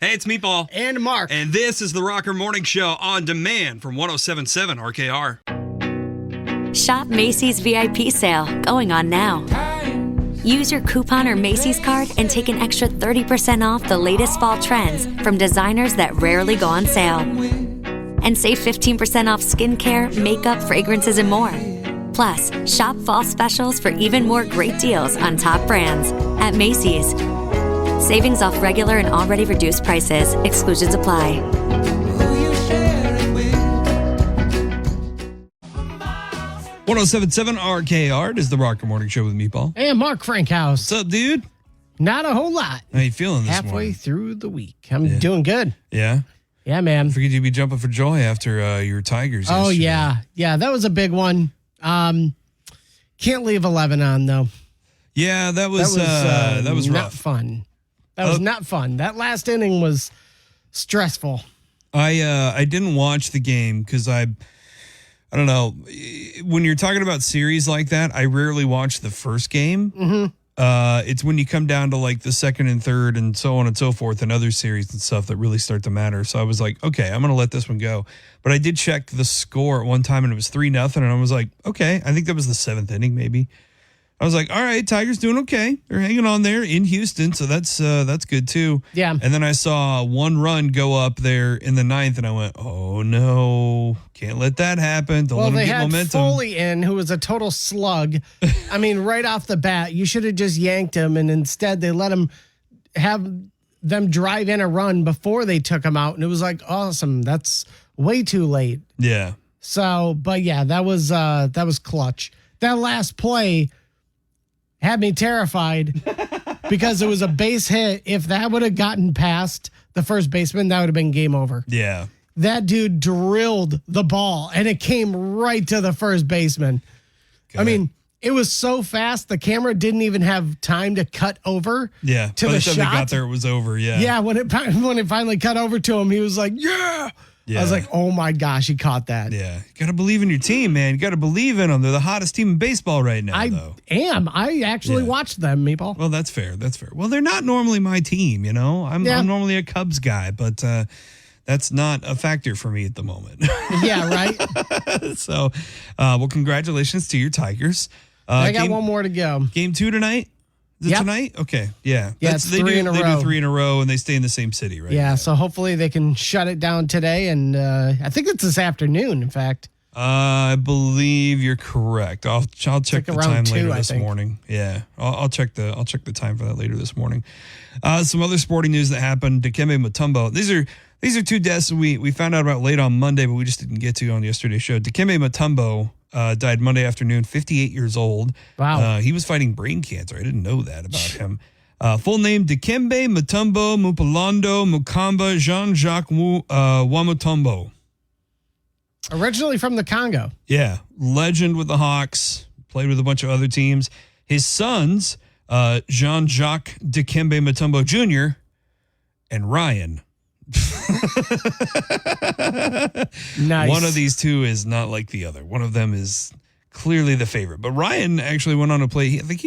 Hey, it's Meatball. And Mark. And this is the Rocker Morning Show on demand from 107.7 RKR. Shop Macy's VIP sale going on now. Use your coupon or Macy's card and take an extra 30% off the latest fall trends from designers that rarely go on sale. And save 15% off skincare, makeup, fragrances, and more. Plus, shop fall specials for even more great deals on top brands at Macy's. Savings off regular and already reduced prices. Exclusions apply. 107.7 RKR is the Rocker Morning Show with Meatball. And Mark Frankhouse. What's up, dude? Not a whole lot. How you feeling this Halfway morning? through the week. I'm doing good. Yeah? Yeah, man. Figured you'd be jumping for joy after your Tigers Oh, yesterday. yeah. Yeah, that was a big one. Can't leave 11 on, though. Yeah, that was not rough. fun. That was not fun. That last inning was stressful. I didn't watch the game because I don't know. When you're talking about series like that, I rarely watch the first game. Mm-hmm. It's when you come down to like the second and third and so on and so forth and other series and stuff that really start to matter. So I was like, okay, I'm going to let this one go. But I did check the score at one time and it was 3-0. And I was like, okay, I think that was the seventh inning maybe. I was like, all right, Tigers doing okay. They're hanging on there in Houston, so that's good too. Yeah. And then I saw one run go up there in the ninth, and I went, oh no, can't let that happen. Don't let them They get had momentum. Foley in, who was a total slug. I mean, right off the bat, you should have just yanked him, and instead they let him have them drive in a run before they took him out, and it was like, awesome. That's way too late. Yeah. So, but yeah, that was clutch. That last play had me terrified because it was a base hit. If that would have gotten past the first baseman, that would have been game over. Yeah. That dude drilled the ball and it came right to the first baseman. I mean, it was so fast, the camera didn't even have time to cut over By to the the time shot. they got there, it was over. Yeah. Yeah, when it finally cut over to him, he was like, yeah. I was like, oh my gosh, he caught that. Yeah. You got to believe in your team, man. You got to believe in them. They're the hottest team in baseball right now, though. I actually watched them, Meatball. Well, that's fair. That's fair. Well, they're not normally my team, you know. I'm normally a Cubs guy, but that's not a factor for me at the moment. Yeah, right? So, well, congratulations to your Tigers. I got one more to go. Game 2 tonight? Is it Yep. tonight? Okay. Yeah. Yeah, it's three in a They row. do 3 in a row, and they stay in the same city, right? Yeah, so hopefully they can shut it down today. And I think it's this afternoon, in fact. I believe you're correct. I'll check the around time 2, later I this think. morning. Yeah, I'll check the time for that later this morning. Some other sporting news that happened: Dikembe Mutombo. These are two deaths we found out about late on Monday, but we just didn't get to on yesterday's show. Dikembe Mutombo died Monday afternoon, 58 years old. Wow. He was fighting brain cancer. I didn't know that about him. Full name: Dikembe Mutombo Mupalando Mukamba Jean-Jacques Wamutombo. Originally from the Congo. Yeah, legend with the Hawks, played with a bunch of other teams. His sons, Jean-Jacques Dikembe Mutombo Jr. and Ryan. Nice. One of these two is not like the other. One of them is clearly the favorite. But Ryan actually went on to play. I think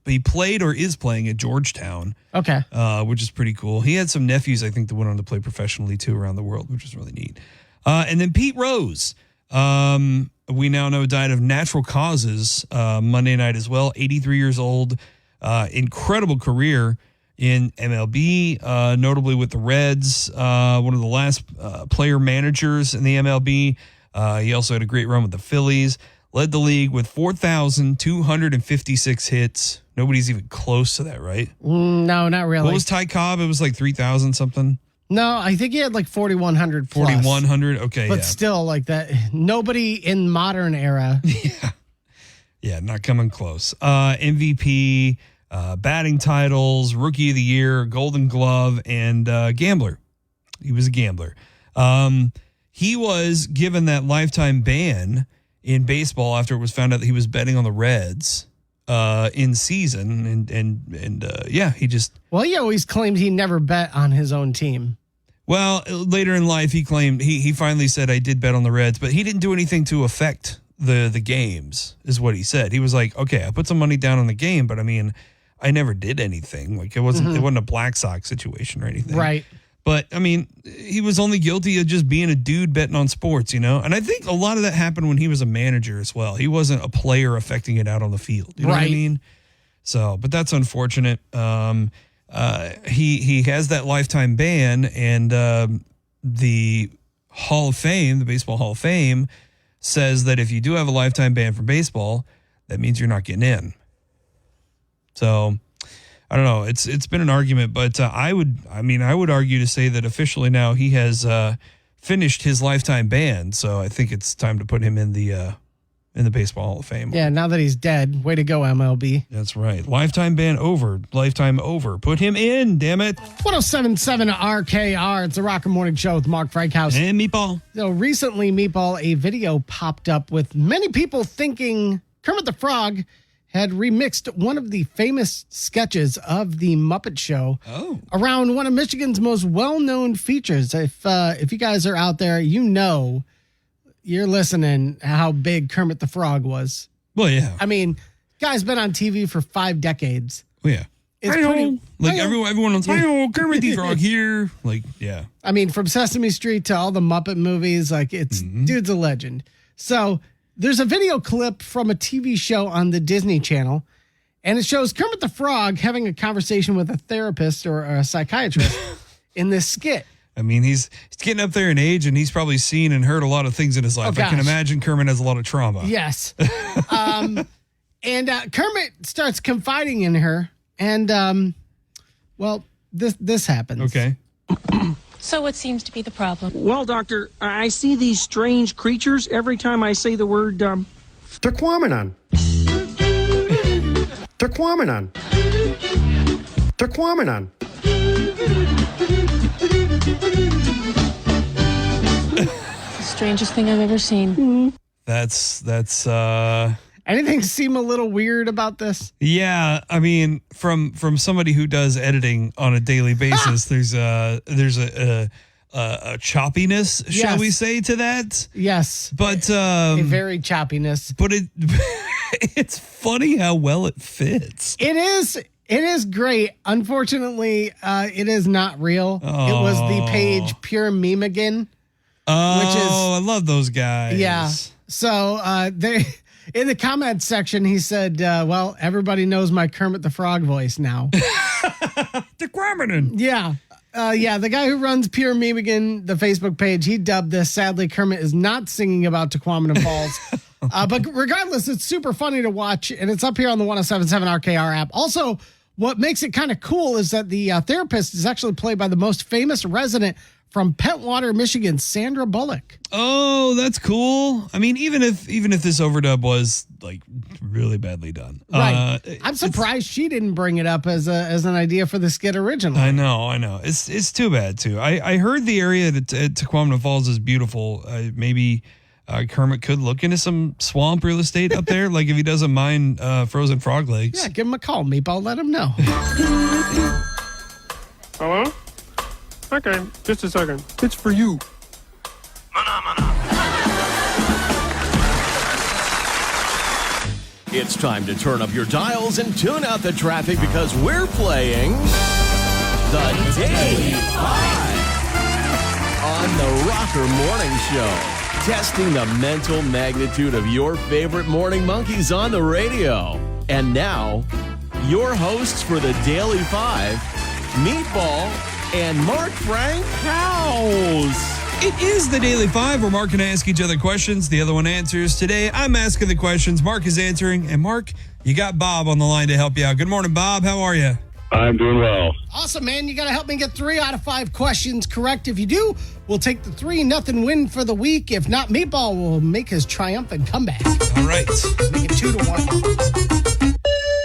he played or is playing at Georgetown. Okay. Which is pretty cool. He had some nephews, I think, that went on to play professionally too around the world, which is really neat. And then Pete Rose, we now know died of natural causes Monday night as well. 83 years old, incredible career in MLB, notably with the Reds, one of the last player managers in the MLB. He also had a great run with the Phillies, led the league with 4,256 hits. Nobody's even close to that, right? No, not really. What was Ty Cobb? It was like 3,000 something. No, I think he had like 4,100 plus. 4,100. Okay. But yeah. still, like that, nobody in modern era. Yeah, not coming close. MVP, batting titles, Rookie of the Year, Golden Glove, and gambler. He was a gambler. He was given that lifetime ban in baseball after it was found out that he was betting on the Reds in season. And he just... Well, he always claimed he never bet on his own team. Well, later in life, he claimed he finally said, I did bet on the Reds, but he didn't do anything to affect the games, is what he said. He was like, okay, I put some money down on the game, but I mean, I never did anything. Like it wasn't a Black Sox situation or anything. Right. But, I mean, he was only guilty of just being a dude betting on sports, you know? And I think a lot of that happened when he was a manager as well. He wasn't a player affecting it out on the field. You know what I Right. mean? So, but that's unfortunate. He has that lifetime ban, and the Hall of Fame, the Baseball Hall of Fame, says that if you do have a lifetime ban for baseball, that means you're not getting in. So, I don't know. It's been an argument, but I would argue to say that officially now he has finished his lifetime ban. So I think it's time to put him in the Baseball Hall of Fame. Yeah, now that he's dead, way to go, MLB. That's right. Lifetime ban over. Lifetime over. Put him in, damn it. 1077 RKR. It's the Rocker Morning Show with Mark Frankhouse. And Meatball. So recently, Meatball, a video popped up with many people thinking Kermit the Frog had remixed one of the famous sketches of the Muppet Show around one of Michigan's most well-known features. If you guys are out there, you know, you're listening how big Kermit the Frog was. Well, yeah. I mean, guy's been on TV for 5 decades. Well, yeah. It's pretty, like everyone else, Kermit the Frog here. Like, yeah. I mean, from Sesame Street to all the Muppet movies, like dude's a legend. So there's a video clip from a TV show on the Disney Channel, and it shows Kermit the Frog having a conversation with a therapist or a psychiatrist in this skit. I mean, he's getting up there in age, and he's probably seen and heard a lot of things in his life. I can imagine Kermit has a lot of trauma. Yes. And Kermit starts confiding in her, and, well, this happens. Okay. So what seems to be the problem? Well, Doctor, I see these strange creatures every time I say the word, Turquomenon. Turquomenon. Turquomenon. Strangest thing I've ever seen. That's Anything seem a little weird about this? yeah. I mean, from somebody who does editing on a daily basis, there's a choppiness, shall we say, to that. Yes. But A very choppiness. but it's funny how well it fits. It is great. Unfortunately, it is not real. It was the page Pure Meme Again. Oh, I love those guys. Yeah. So they in the comments section, he said, well, everybody knows my Kermit the Frog voice now. The Quaminin. Yeah. The guy who runs Pure Meme Again, the Facebook page, he dubbed this. Sadly, Kermit is not singing about Tequamanon Falls. But regardless, it's super funny to watch, and it's up here on the 1077 RKR app. Also, what makes it kind of cool is that the therapist is actually played by the most famous resident from Pentwater, Michigan, Sandra Bullock. Oh, that's cool. I mean, even if this overdub was like really badly done, Right. I'm surprised she didn't bring it up as an idea for the skit originally. I know. It's too bad too. I heard the area at Tequamanon Falls is beautiful. Maybe Kermit could look into some swamp real estate up there, like if he doesn't mind frozen frog legs. Yeah, give him a call, Meatball. Let him know. Hello? Okay, just a second. It's for you. It's time to turn up your dials and tune out the traffic because we're playing the Daily 5 on the Rocker Morning Show. Testing the mental magnitude of your favorite morning monkeys on the radio. And now, your hosts for the Daily 5, Meatball and Mark Frank House. It is the Daily 5 where Mark and I ask each other questions. The other one answers. Today, I'm asking the questions. Mark is answering. And Mark, you got Bob on the line to help you out. Good morning, Bob. How are you? I'm doing well. Awesome, man. You got to help me get 3 out of 5 questions correct. If you do, we'll take the 3-0 win for the week. If not, Meatball will make his triumphant comeback. All right. Make it 2-1.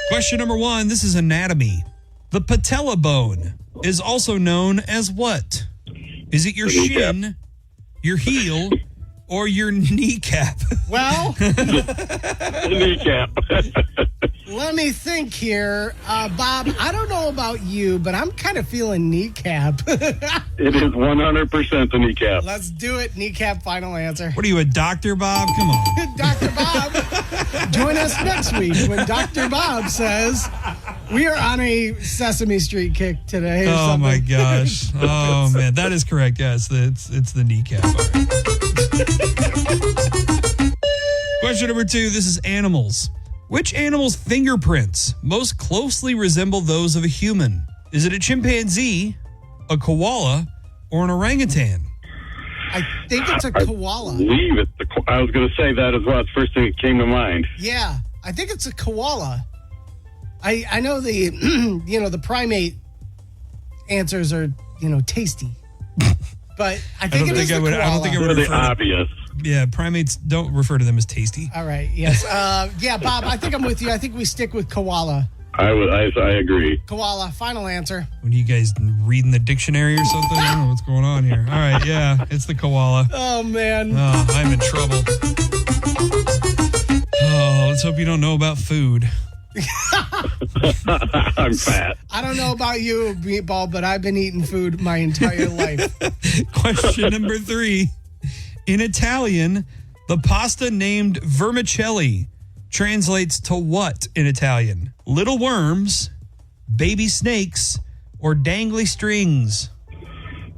Question number 1. This is anatomy. The patella bone is also known as what? Is it your shin, your heel, or your kneecap? Well, Kneecap. let me think here. Bob, I don't know about you, but I'm kind of feeling kneecap. It is 100% the kneecap. Let's do it. Kneecap, final answer. What are you, a doctor, Bob? Come on. Dr. Bob, join us next week when Dr. Bob says We are on a Sesame Street kick today. Or Oh my something. gosh. Oh man, that is correct. Yes, it's the kneecap. All right. Question number 2. This is animals. Which animal's fingerprints most closely resemble those of a human? Is it a chimpanzee, a koala, or an orangutan? I think it's a koala. Leave it. I was going to say that as well. It's the first thing that came to mind. Yeah, I think it's a koala. I know the the primate answers are tasty, but I think it is the koala. I don't think I would Really refer to, obvious. yeah, primates don't refer to them as tasty. All right. Yes. Yeah, Bob. I think I'm with you. I think we stick with koala. I agree. Koala. Final answer. What are you guys reading the dictionary or something? I don't know what's going on here. All right, yeah, it's the koala. Oh man. Oh, I'm in trouble. Oh, let's hope you don't know about food. I'm fat. I don't know about you, Meatball, but I've been eating food my entire life. Question number 3. In Italian, the pasta named vermicelli translates to what in Italian? Little worms, baby snakes, or dangly strings?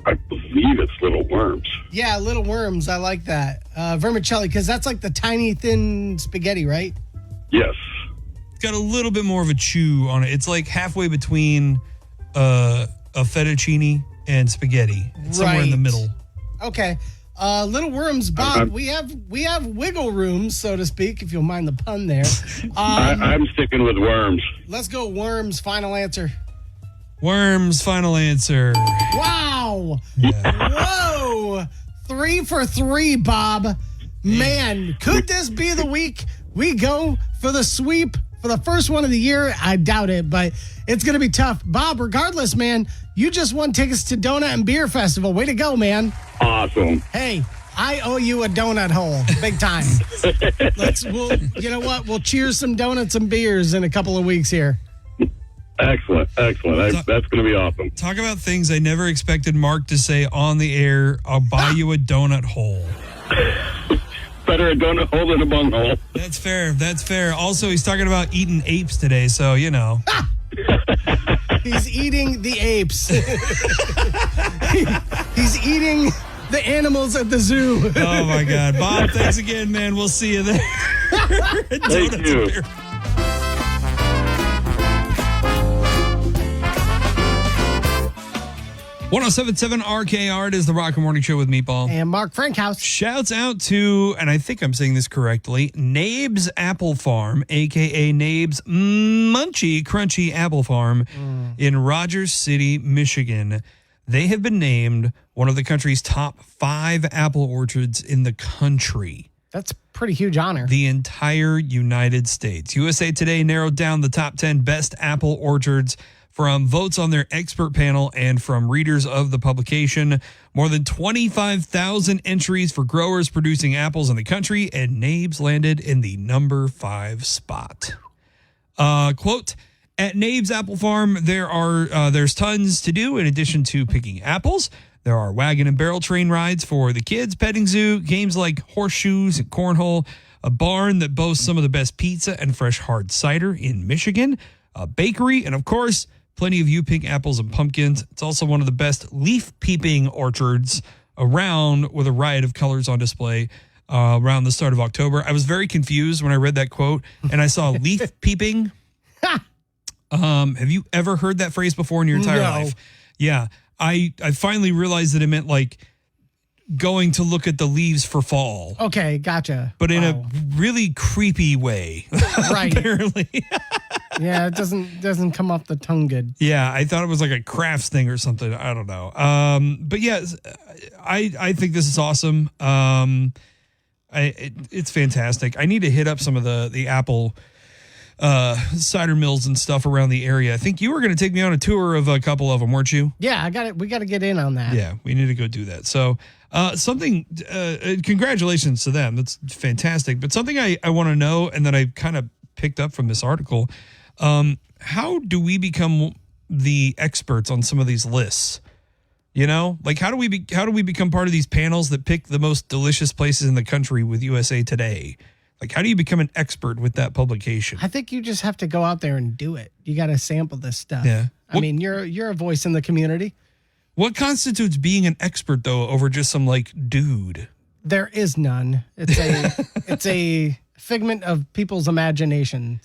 I believe it's little worms. Yeah, little worms. I like that. Vermicelli, because that's like the tiny, thin spaghetti, right? Yes. It's got a little bit more of a chew on it. It's like halfway between a fettuccine and spaghetti. It's somewhere in the Right. middle. Okay. Little worms, Bob. I'm- we have wiggle room, so to speak, if you'll mind the pun there. I'm sticking with worms. Let's go worms. Final answer. Worms, final answer. Wow. Whoa. 3 for 3, Bob. Man, could this be the week we go for the sweep for the first one of the year? I doubt it, but it's going to be tough. Bob, regardless, man, you just won tickets to Donut and Beer Festival. Way to go, man. Awesome. Hey, I owe you a donut hole, big time. You know what? We'll cheers some donuts and beers in a couple of weeks here. Excellent. That's going to be awesome. Talk about things I never expected Mark to say on the air. I'll buy you a donut hole. Better a donut hole than a bunghole. That's fair. That's fair. Also, he's talking about eating apes today, so you know. He's eating the apes. He's eating the animals at the zoo. Oh my God, Bob! Thanks again, man. We'll see you there. Thank you. 1077 RKR, it is the Rock and Morning Show with Meatball. And Mark Frankhouse. Shouts out to, and I think I'm saying this correctly, Nabe's Apple Farm, a.k.a. Nabe's Munchy Crunchy Apple Farm in Rogers City, Michigan. They have been named one of the country's top 5 apple orchards in the country. That's a pretty huge honor. The entire United States. USA Today narrowed down the top 10 best apple orchards from votes on their expert panel and from readers of the publication. More than 25,000 entries for growers producing apples in the country, and Nabe's landed in the number 5 spot. Quote, at Nabe's Apple Farm, there's tons to do in addition to picking apples. There are wagon and barrel train rides for the kids, petting zoo, games like horseshoes and cornhole, a barn that boasts some of the best pizza and fresh hard cider in Michigan, a bakery, and of course, plenty of U-Pink apples and pumpkins. It's also one of the best leaf peeping orchards around, with a riot of colors on display around the start of October. I was very confused when I read that quote and I saw leaf peeping. Have you ever heard that phrase before in your entire life? Yeah. I finally realized that it meant like going to look at the leaves for fall. Okay, gotcha. But in a really creepy way. Right. Apparently. Yeah, it doesn't come off the tongue good. Yeah, I thought it was like a crafts thing or something. I don't know. But yeah, I think this is awesome. It's fantastic. I need to hit up some of the apple cider mills and stuff around the area. I think you were going to take me on a tour of a couple of them, weren't you? Yeah, I got it. We got to get in on that. Yeah, we need to go do that. So congratulations to them. That's fantastic. But something I want to know, and that I kind of picked up from this article, how do we become the experts on some of these lists? You know, like how do we become part of these panels that pick the most delicious places in the country with USA Today? Like, how do you become an expert with that publication? I think you just have to go out there and do it. You got to sample this stuff. Yeah. I mean, you're a voice in the community. What constitutes being an expert, though, over just some like dude? There is none. It's a figment of people's imagination.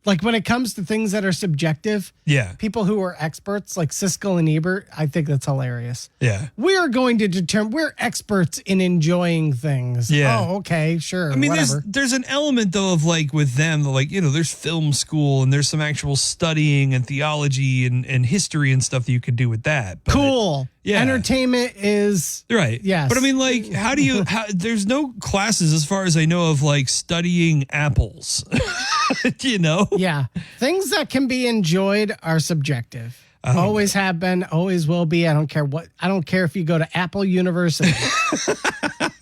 Like when it comes to things that are subjective, Yeah. people who are experts like Siskel and Ebert, I think that's hilarious. Yeah. We are going to determine we're experts in enjoying things. Yeah. Oh, okay, sure. I mean, whatever. there's an element though of like with them, like, you know, there's film school and there's some actual studying and theology and history and stuff that you can do with that. But Cool. Yeah. Entertainment is Right. Yes. But I mean, like, how do you, there's no classes as far as I know of like studying apples, you know? yeah. Things that can be enjoyed are subjective. Always have been, always will be. I don't care if you go to Apple University.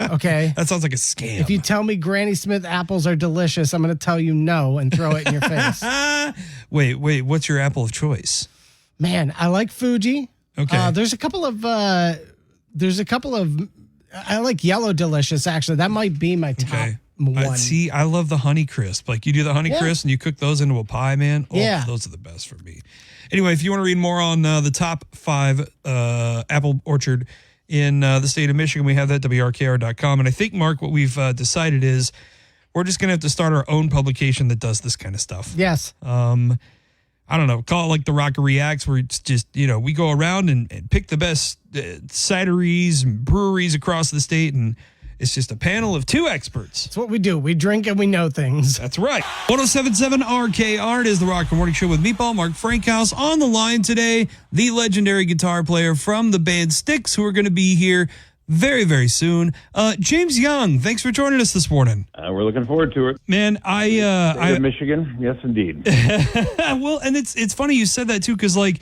Okay. That sounds like a scam. If you tell me Granny Smith apples are delicious, I'm going to tell you no and throw it in your face. Wait, what's your apple of choice? Man, I like Fuji. Okay. There's a couple of I like Yellow Delicious actually. That might be my top Okay. one. See, I love the Honey Crisp. Like you do the Honey Yeah. Crisp and you cook those into a pie, man. Oh, Yeah. those are the best for me. Anyway, if you want to read more on the top 5 apple orchard in the state of Michigan, we have that at WRKR.com. And I think, Mark, what we've decided is we're just going to have to start our own publication that does this kind of stuff. Yes. I don't know, call it like the Rocker Reacts, where it's just, you know, we go around and pick the best cideries and breweries across the state, and it's just a panel of 2 experts. That's what we do. We drink and we know things. That's right. 107.7 RKR. It is the Rocker Morning Show with Meatball, Mark Frankhouse. On the line today, the legendary guitar player from the band Styx, who are going to be here very, very soon. James Young, thanks for joining us this morning. We're looking forward to it. Man, I Michigan, yes, indeed. well, and it's funny you said that too, because like,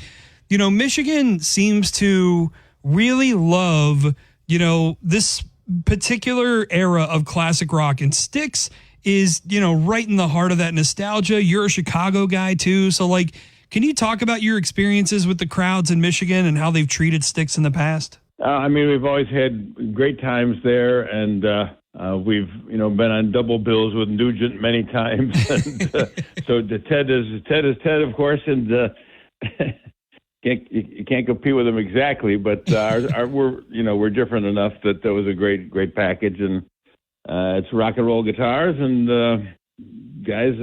you know, Michigan seems to really love, you know, this particular era of classic rock, and Styx is, you know, right in the heart of that nostalgia. You're a Chicago guy too, so like, can you talk about your experiences with the crowds in Michigan and how they've treated Styx in the past? I mean, we've always had great times there, and we've, you know, been on double bills with Nugent many times. And, so the Ted is Ted, of course, and you can't compete with him exactly, but we're different enough that was a great package, and it's rock and roll guitars and guys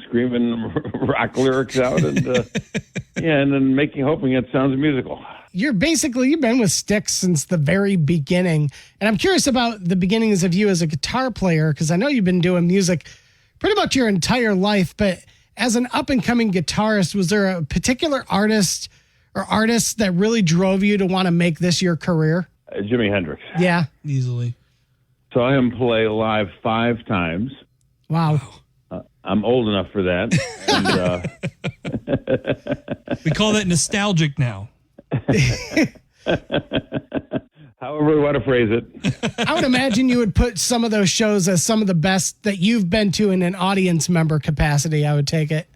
screaming rock lyrics out, and and then hoping it sounds musical. You've been with Styx since the very beginning. And I'm curious about the beginnings of you as a guitar player, because I know you've been doing music pretty much your entire life. But as an up and coming guitarist, was there a particular artist or artists that really drove you to want to make this your career? Jimi Hendrix. Yeah. Easily. Saw him play live 5 times. Wow. I'm old enough for that. And, We call that nostalgic now. however we want to phrase it. I would imagine you would put some of those shows as some of the best that you've been to in an audience member capacity. I would take it.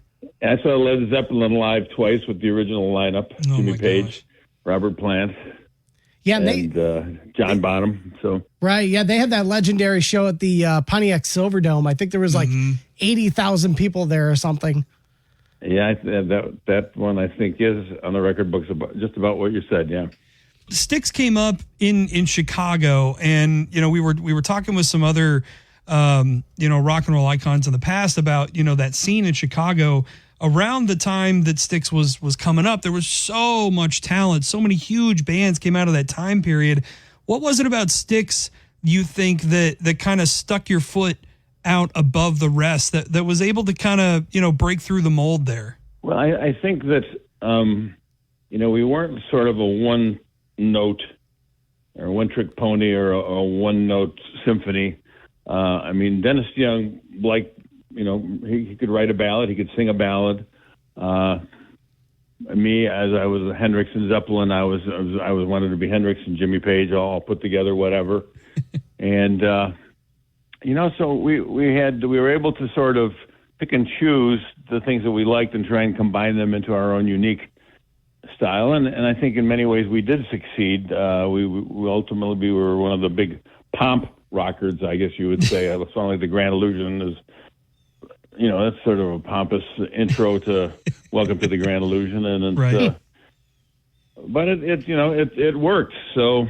I saw Led Zeppelin live twice with the original lineup. Oh, my Jimmy Page, gosh. Robert Plant, Yeah, and John Bonham. So right. Yeah, they had that legendary show at the Pontiac Silverdome. I think there was like 80,000 people there or something. yeah, that one I think is on the record books just about what you said. Yeah. Styx came up in Chicago, and you know we were talking with some other you know, rock and roll icons in the past about, you know, that scene in Chicago around the time that Styx was coming up. There was so much talent, so many huge bands came out of that time period. What was it about Styx you think that kind of stuck your foot out above the rest, that was able to kind of, you know, break through the mold there? Well, I think that you know, we weren't sort of a one note or one trick pony or a one note symphony. I mean, Dennis Young, like, you know, he could write a ballad, he could sing a ballad. Me, as I was Hendrix and Zeppelin, I was wanted to be Hendrix and Jimmy Page, all put together, whatever. And you know, so we were able to sort of pick and choose the things that we liked and try and combine them into our own unique style. And I think in many ways we did succeed. We ultimately were one of the big pomp rockers, I guess you would say. A song like The Grand Illusion is, that's sort of a pompous intro to Welcome to the Grand Illusion, and it's, Right. But it works. So,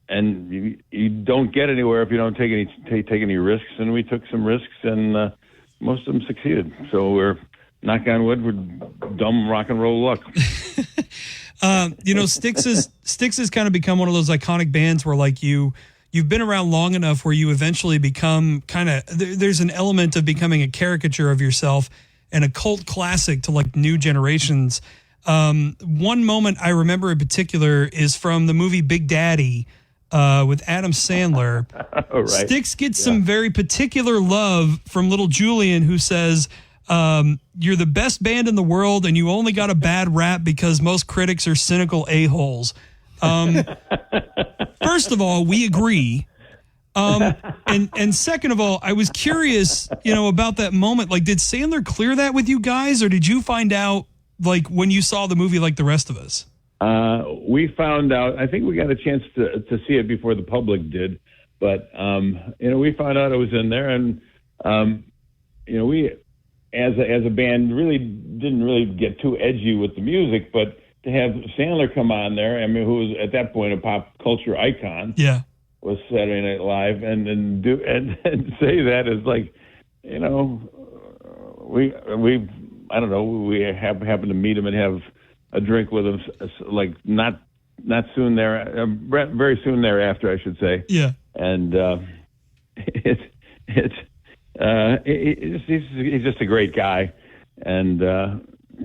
and you don't get anywhere if you don't take any risks. And we took some risks, and most of them succeeded. So we're, knock on wood, we're dumb rock and roll luck. Styx has kind of become one of those iconic bands where like you've been around long enough where you eventually become kind of, there's an element of becoming a caricature of yourself and a cult classic to like new generations. One moment I remember in particular is from the movie Big Daddy with Adam Sandler. Oh, right. Styx gets some very particular love from little Julian, who says, you're the best band in the world and you only got a bad rap because most critics are cynical a-holes. First of all, we agree. And second of all, I was curious, about that moment. Like, did Sandler clear that with you guys, or did you find out like when you saw the movie like the rest of us? We found out, I think we got a chance to see it before the public did, but, we found out it was in there, and, we, as a band, really didn't really get too edgy with the music, but to have Sandler come on there, I mean, who was at that point a pop culture icon, Yeah. was Saturday Night Live, and say that is like, I don't know, we happened to meet him and have a drink with him, like not soon there, very soon thereafter, I should say. Yeah. And he's just a great guy, and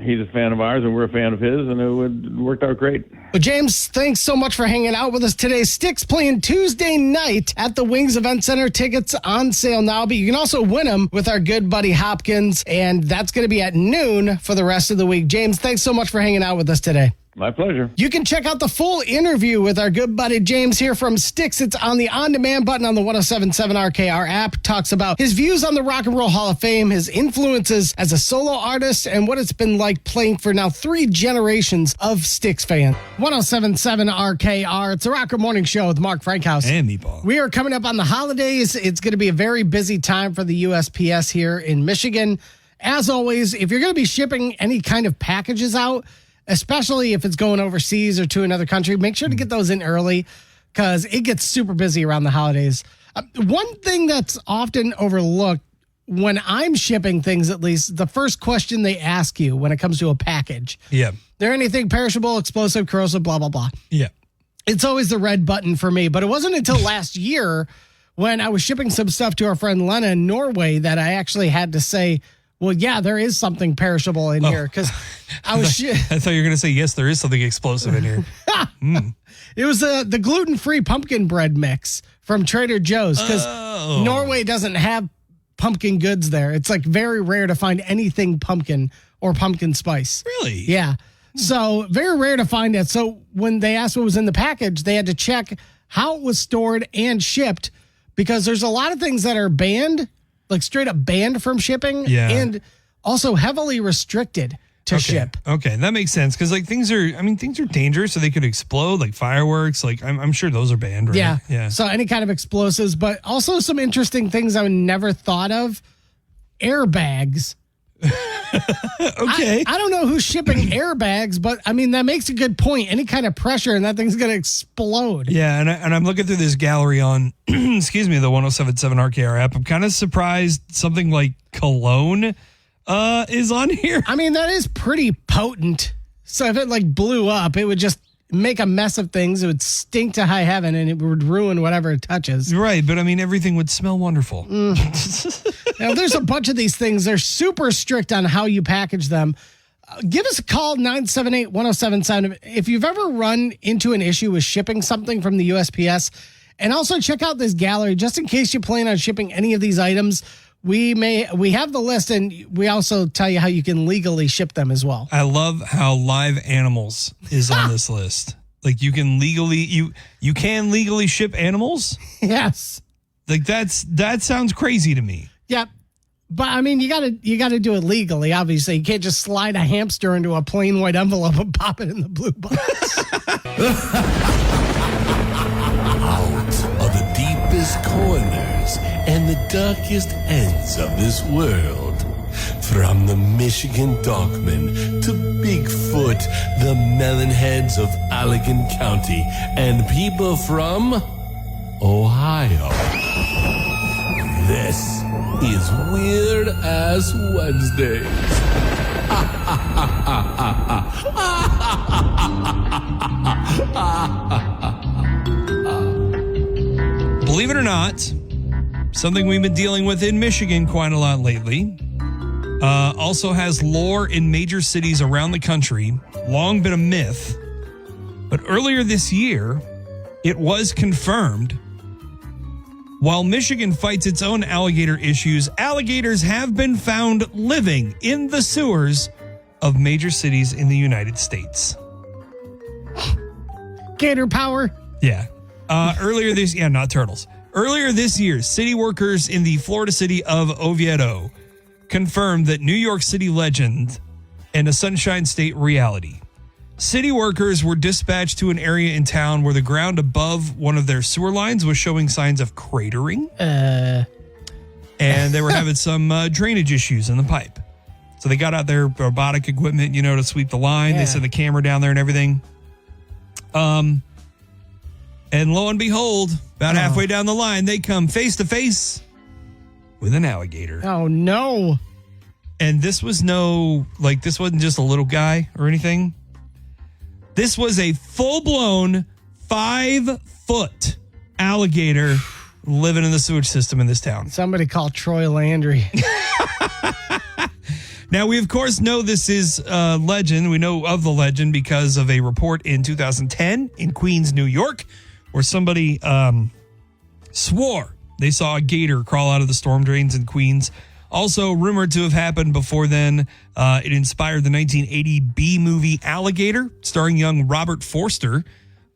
he's a fan of ours, and we're a fan of his, and it worked out great. Well, James, thanks so much for hanging out with us today. Styx playing Tuesday night at the Wings Event Center. Tickets on sale now, but you can also win them with our good buddy Hopkins, and that's going to be at noon for the rest of the week. James, thanks so much for hanging out with us today. My pleasure. You can check out the full interview with our good buddy James here from Styx. It's on the on-demand button on the 1077 RKR app. Talks about his views on the Rock and Roll Hall of Fame, his influences as a solo artist, and what it's been like playing for now 3 generations of Styx fans. 1077 RKR. It's the Rocker Morning Show with Mark Frankhouse. And Meatball. We are coming up on the holidays. It's going to be a very busy time for the USPS here in Michigan. As always, if you're going to be shipping any kind of packages out, especially if it's going overseas or to another country, make sure to get those in early because it gets super busy around the holidays. One thing that's often overlooked when I'm shipping things, at least, the first question they ask you when it comes to a package. Yeah. There anything perishable, explosive, corrosive, blah, blah, blah. Yeah. It's always the red button for me, but it wasn't until last year when I was shipping some stuff to our friend Lena in Norway that I actually had to say, well, yeah, there is something perishable in here because I was. I thought you were going to say, yes, there is something explosive in here. It was the gluten-free pumpkin bread mix from Trader Joe's because Norway doesn't have pumpkin goods there. It's like very rare to find anything pumpkin or pumpkin spice. Really? Yeah. So very rare to find it. So when they asked what was in the package, they had to check how it was stored and shipped because there's a lot of things that are banned, like straight up banned from shipping, and also heavily restricted to ship. Okay, that makes sense because like things are dangerous, so they could explode, like fireworks. Like I'm sure those are banned, right? Yeah. Yeah. So any kind of explosives, but also some interesting things I would never thought of. Airbags. Okay. I don't know who's shipping airbags, but I mean, that makes a good point. Any kind of pressure and that thing's going to explode. Yeah, and I'm looking through this gallery on, excuse me, the 1077 RKR app. I'm kind of surprised something like cologne is on here. I mean, that is pretty potent. So if it like blew up, it would just make a mess of things. It would stink to high heaven and it would ruin whatever it touches. Right, but I mean, everything would smell wonderful. Now, there's a bunch of these things. They're super strict on how you package them. Give us a call, 978-1077. If you've ever run into an issue with shipping something from the USPS, and also check out this gallery just in case you plan on shipping any of these items. We have the list, and we also tell you how you can legally ship them as well. I love how live animals is on this list. Like you can legally ship animals. Yes. Like that sounds crazy to me. Yep. But I mean, you gotta do it legally. Obviously, you can't just slide a hamster into a plain white envelope and pop it in the blue box. Out of the and the darkest ends of this world. From the Michigan Dogman to Bigfoot, the Melonheads of Allegan County, and people from Ohio. This is Weird Ass Wednesdays. Believe it or not, something we've been dealing with in Michigan quite a lot lately. Also has lore in major cities around the country. Long been a myth. But earlier this year, it was confirmed. While Michigan fights its own alligator issues, alligators have been found living in the sewers of major cities in the United States. Gator power. Yeah. Not turtles. Earlier this year, city workers in the Florida city of Oviedo confirmed that New York City legend and a Sunshine State reality. City workers were dispatched to an area in town where the ground above one of their sewer lines was showing signs of cratering. And they were having some drainage issues in the pipe. So they got out their robotic equipment, to sweep the line. Yeah. They set the camera down there and everything. And lo and behold, about halfway down the line, they come face to face with an alligator. Oh, no. And this was this wasn't just a little guy or anything. This was a full-blown 5-foot alligator living in the sewage system in this town. Somebody call Troy Landry. Now, we, of course, know this is legend. We know of the legend because of a report in 2010 in Queens, New York, where somebody swore they saw a gator crawl out of the storm drains in Queens. Also rumored to have happened before then. It inspired the 1980 B movie Alligator, starring young Robert Forster,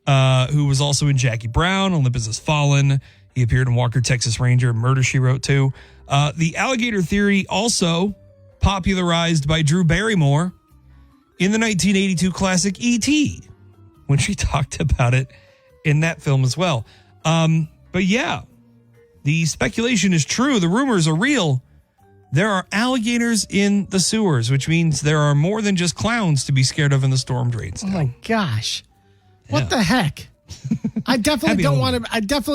who was also in Jackie Brown, Olympus Has Fallen. He appeared in Walker, Texas Ranger, Murder, She Wrote too. The alligator theory also popularized by Drew Barrymore in the 1982 classic E.T., when she talked about it in that film as well. But yeah, the speculation is true. The rumors are real. There are alligators in the sewers, which means there are more than just clowns to be scared of in the storm drains. Oh my gosh. What Yeah. the heck? I definitely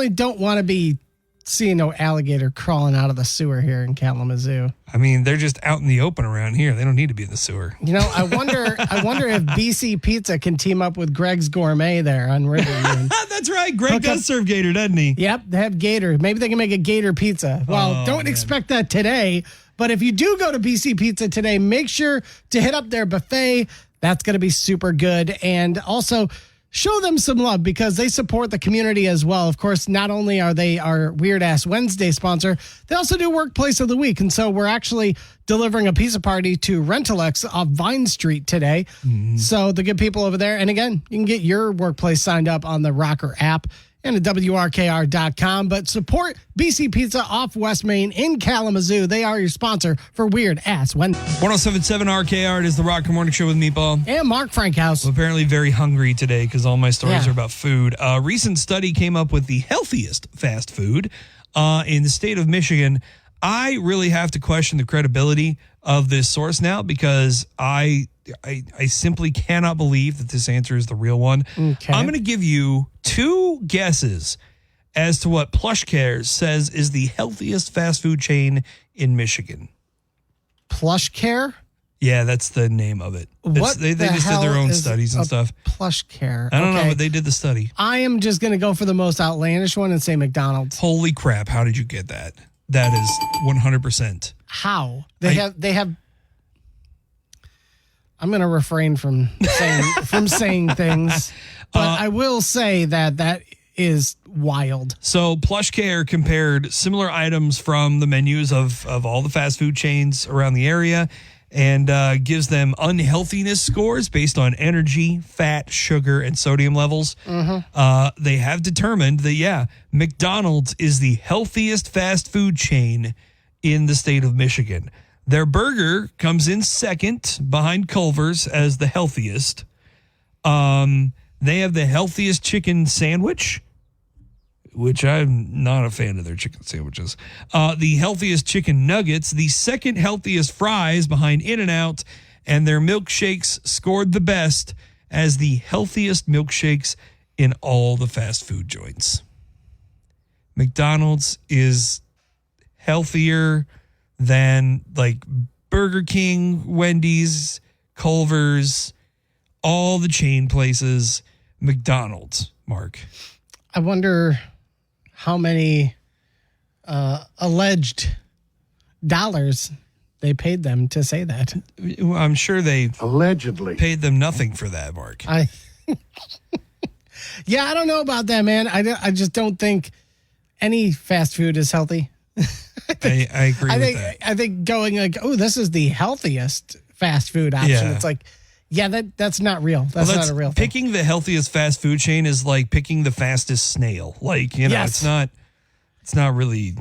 don't want to be seeing no alligator crawling out of the sewer here in Kalamazoo. I mean, they're just out in the open around here. They don't need to be in the sewer. I wonder if BC Pizza can team up with Greg's Gourmet there on Riverview. That's right. Greg does serve gator, doesn't he? Yep, they have gator. Maybe they can make a gator pizza. Well, don't expect that today. But if you do go to BC Pizza today, make sure to hit up their buffet. That's going to be super good. And also show them some love because they support the community as well. Of course, not only are they our Weird Ass Wednesday sponsor, they also do Workplace of the Week. And so we're actually delivering a pizza party to Rentalex off Vine Street today. So the good people over there. And again, you can get your workplace signed up on the Rocker app and at WRKR.com. But support BC Pizza off West Main in Kalamazoo. They are your sponsor for Weird Ass Wednesday. 107.7 RKR. It is the Rocker Morning Show with Meatball. And Mark Frankhouse. I'm apparently very hungry today because all my stories Yeah. are about food. A recent study came up with the healthiest fast food in the state of Michigan. I really have to question the credibility of this source now because I simply cannot believe that this answer is the real one. Okay. I'm going to give you two guesses as to what PlushCare says is the healthiest fast food chain in Michigan. Plush Care? Yeah, that's the name of it. They just did their own studies and stuff. Plush Care. I don't know, but they did the study. I am just going to go for the most outlandish one and say McDonald's. Holy crap, how did you get that? That is 100%. How? They have I'm going to refrain from saying things, but I will say that is wild. So PlushCare compared similar items from the menus of all the fast food chains around the area and gives them unhealthiness scores based on energy, fat, sugar, and sodium levels. They have determined that, McDonald's is the healthiest fast food chain in the state of Michigan. Their burger comes in second behind Culver's as the healthiest. They have the healthiest chicken sandwich, which I'm not a fan of their chicken sandwiches. The healthiest chicken nuggets, the second healthiest fries behind In-N-Out, and their milkshakes scored the best as the healthiest milkshakes in all the fast food joints. McDonald's is healthier than like Burger King, Wendy's, Culver's, all the chain places. McDonald's, Mark. I wonder how many alleged dollars they paid them to say that. I'm sure they Allegedly. paid them nothing for that, Mark. Yeah, I don't know about that, man. I just don't think any fast food is healthy. I agree with that. I think going like, oh, this is the healthiest fast food option. Yeah. It's like, yeah, that's not real. That's not a real thing. Picking the healthiest fast food chain is like picking the fastest snail. Like, you know, Yes. it's not really,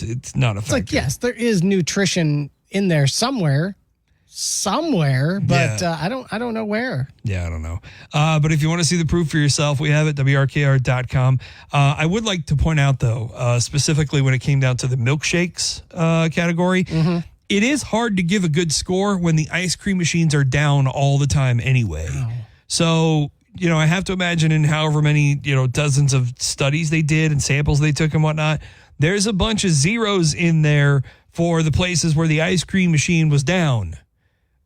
it's not effective. It's like, yes, there is nutrition in there somewhere, but Yeah. I don't know where. Yeah, I don't know. But if you want to see the proof for yourself, we have it, WRKR.com. I would like to point out, though, specifically when it came down to the milkshakes category, it is hard to give a good score when the ice cream machines are down all the time anyway. So, you know, I have to imagine in however many, you know, dozens of studies they did and samples they took and whatnot, there's a bunch of zeros in there for the places where the ice cream machine was down.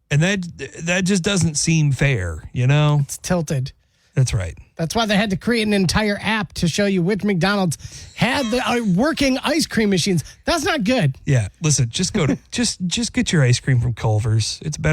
And that just doesn't seem fair, you know? It's tilted. That's right. That's why they had to create an entire app to show you which McDonald's had the working ice cream machines. That's not good. Yeah. Listen, just go to just get your ice cream from Culver's. It's better.